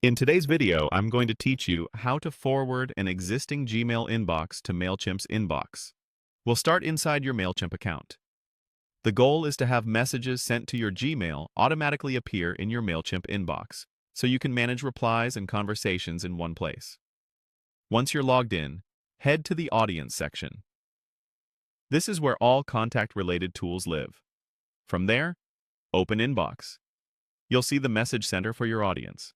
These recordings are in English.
In today's video, I'm going to teach you how to forward an existing Gmail inbox to Mailchimp's inbox. We'll start inside your Mailchimp account. The goal is to have messages sent to your Gmail automatically appear in your Mailchimp inbox, so you can manage replies and conversations in one place. Once you're logged in, head to the Audience section. This is where all contact-related tools live. From there, open Inbox. You'll see the message center for your audience.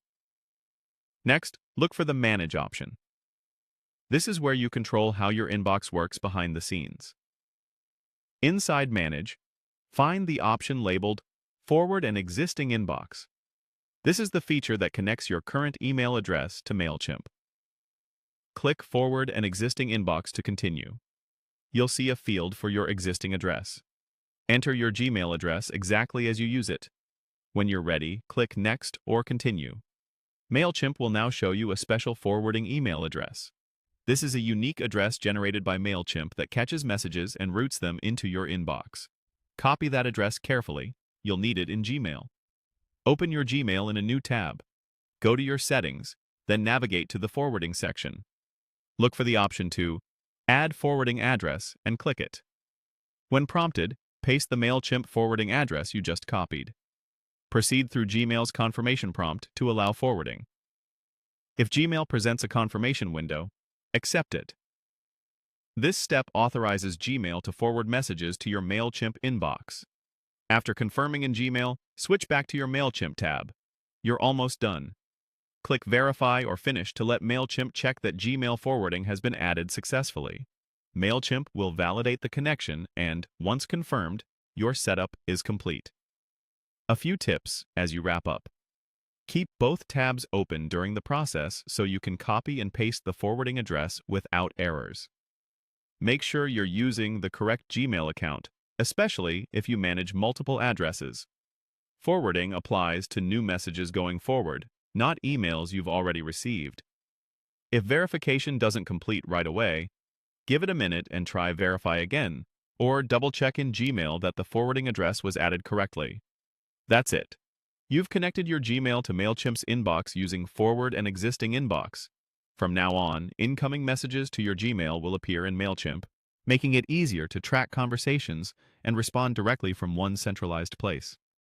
Next, look for the Manage option. This is where you control how your inbox works behind the scenes. Inside Manage, find the option labeled Forward an Existing Inbox. This is the feature that connects your current email address to Mailchimp. Click Forward an Existing Inbox to continue. You'll see a field for your existing address. Enter your Gmail address exactly as you use it. When you're ready, click Next or Continue. Mailchimp will now show you a special forwarding email address. This is a unique address generated by Mailchimp that catches messages and routes them into your inbox. Copy that address carefully. You'll need it in Gmail. Open your Gmail in a new tab. Go to your settings, then navigate to the forwarding section. Look for the option to Add Forwarding Address and click it. When prompted, paste the Mailchimp forwarding address you just copied. Proceed through Gmail's confirmation prompt to allow forwarding. If Gmail presents a confirmation window, accept it. This step authorizes Gmail to forward messages to your Mailchimp inbox. After confirming in Gmail, switch back to your Mailchimp tab. You're almost done. Click Verify or Finish to let Mailchimp check that Gmail forwarding has been added successfully. Mailchimp will validate the connection and, once confirmed, your setup is complete. A few tips as you wrap up. Keep both tabs open during the process so you can copy and paste the forwarding address without errors. Make sure you're using the correct Gmail account, especially if you manage multiple addresses. Forwarding applies to new messages going forward, not emails you've already received. If verification doesn't complete right away, give it a minute and try Verify again, or double-check in Gmail that the forwarding address was added correctly. That's it. You've connected your Gmail to Mailchimp's inbox using Forward an Existing Inbox. From now on, incoming messages to your Gmail will appear in Mailchimp, making it easier to track conversations and respond directly from one centralized place.